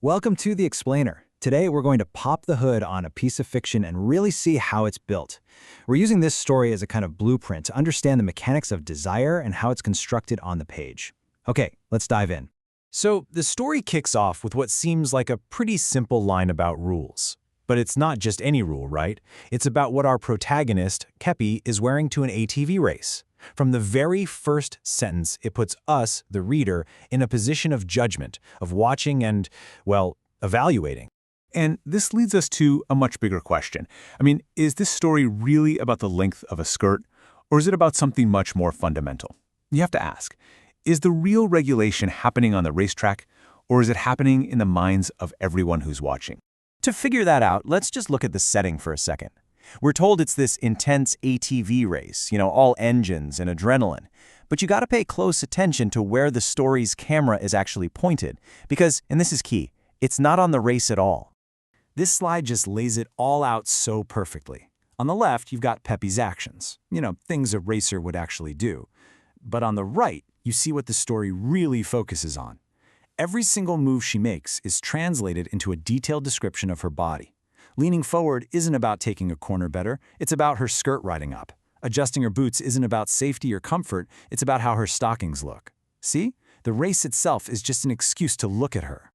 Welcome to The Explainer. Today we're going to pop the hood on a piece of fiction and really see how it's built. We're using this story as a kind of blueprint to understand the mechanics of desire and how it's constructed on the page. Okay, let's dive in. So the story kicks off with what seems like a pretty simple line about rules. But it's not just any rule, right? It's about what our protagonist, Peppi, is wearing to an ATV race. From the very first sentence, it puts us, the reader, in a position of judgment, of watching and, well, evaluating. And this leads us to a much bigger question. Is this story really about the length of a skirt, or is it about something much more fundamental? You have to ask, is the real regulation happening on the racetrack, or is it happening in the minds of everyone who's watching? To figure that out, let's just look at the setting for a second. We're told it's this intense ATV race, all engines and adrenaline. But you gotta pay close attention to where the story's camera is actually pointed, because, and this is key, it's not on the race at all. This slide just lays it all out so perfectly. On the left, you've got Peppi's actions, things a racer would actually do. But on the right, you see what the story really focuses on. Every single move she makes is translated into a detailed description of her body. Leaning forward isn't about taking a corner better, it's about her skirt riding up. Adjusting her boots isn't about safety or comfort, it's about how her stockings look. See? The race itself is just an excuse to look at her.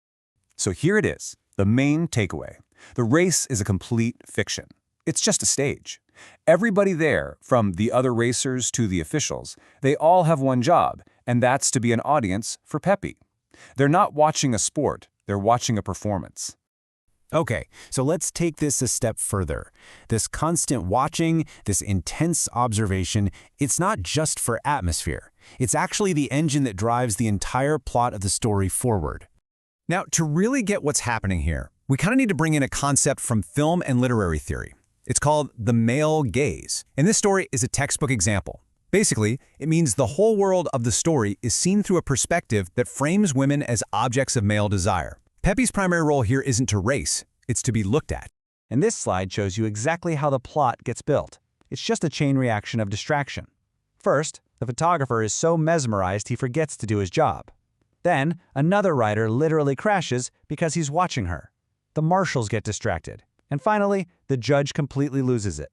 So here it is, the main takeaway. The race is a complete fiction. It's just a stage. Everybody there, from the other racers to the officials, they all have one job, and that's to be an audience for Peppi. They're not watching a sport, they're watching a performance. Okay, so let's take this a step further. This constant watching, this intense observation, it's not just for atmosphere. It's actually the engine that drives the entire plot of the story forward. Now, to really get what's happening here, we kind of need to bring in a concept from film and literary theory. It's called the male gaze, and this story is a textbook example. Basically, it means the whole world of the story is seen through a perspective that frames women as objects of male desire. Peppi's primary role here isn't to race, it's to be looked at. And this slide shows you exactly how the plot gets built. It's just a chain reaction of distraction. First, the photographer is so mesmerized he forgets to do his job. Then, another rider literally crashes because he's watching her. The marshals get distracted. And finally, the judge completely loses it.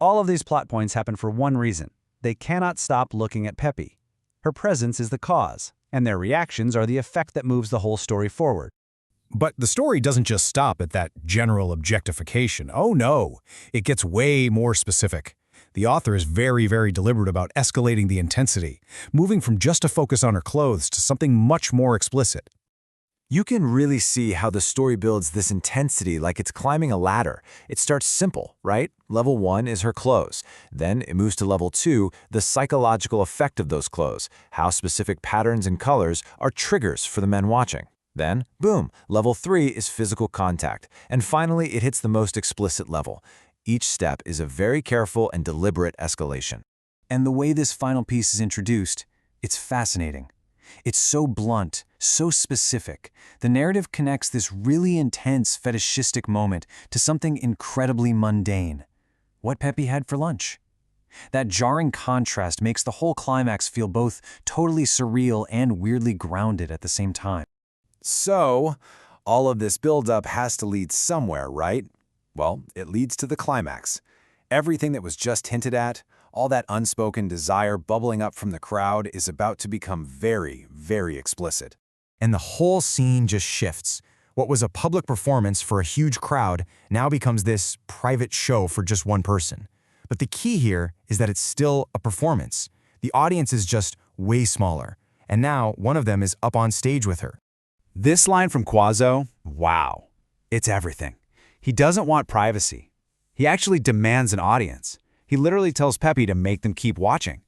All of these plot points happen for one reason. They cannot stop looking at Peppi. Her presence is the cause, and their reactions are the effect that moves the whole story forward. But the story doesn't just stop at that general objectification. Oh no, it gets way more specific. The author is very, very deliberate about escalating the intensity, moving from just a focus on her clothes to something much more explicit. You can really see how the story builds this intensity like it's climbing a ladder. It starts simple, right? Level 1 is her clothes. Then it moves to level 2, the psychological effect of those clothes, how specific patterns and colors are triggers for the men watching. Then, boom, level 3 is physical contact. And finally, it hits the most explicit level. Each step is a very careful and deliberate escalation. And the way this final piece is introduced, it's fascinating. It's so blunt, so specific. The narrative connects this really intense fetishistic moment to something incredibly mundane. What Peppi had for lunch. That jarring contrast makes the whole climax feel both totally surreal and weirdly grounded at the same time. So, all of this buildup has to lead somewhere, right? Well, it leads to the climax. Everything that was just hinted at, all that unspoken desire bubbling up from the crowd is about to become very, very explicit. And the whole scene just shifts. What was a public performance for a huge crowd now becomes this private show for just one person. But the key here is that it's still a performance. The audience is just way smaller. And now one of them is up on stage with her. This line from Qhazo, wow, it's everything. He doesn't want privacy. He actually demands an audience. He literally tells Peppi to make them keep watching.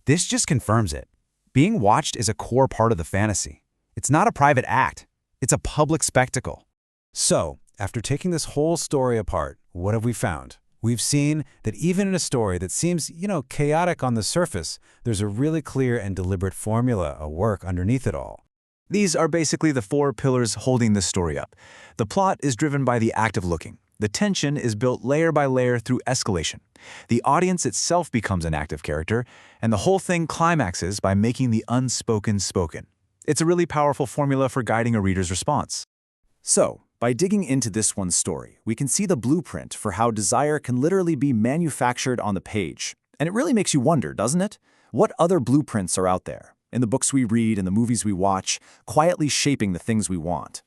This just confirms it. Being watched is a core part of the fantasy. It's not a private act. It's a public spectacle. So, after taking this whole story apart, what have we found? We've seen that even in a story that seems, chaotic on the surface, there's a really clear and deliberate formula, a work underneath it all. These are basically the 4 pillars holding this story up. The plot is driven by the act of looking. The tension is built layer by layer through escalation. The audience itself becomes an active character, and the whole thing climaxes by making the unspoken spoken. It's a really powerful formula for guiding a reader's response. So, by digging into this one's story, we can see the blueprint for how desire can literally be manufactured on the page. And it really makes you wonder, doesn't it? What other blueprints are out there, in the books we read and the movies we watch, quietly shaping the things we want?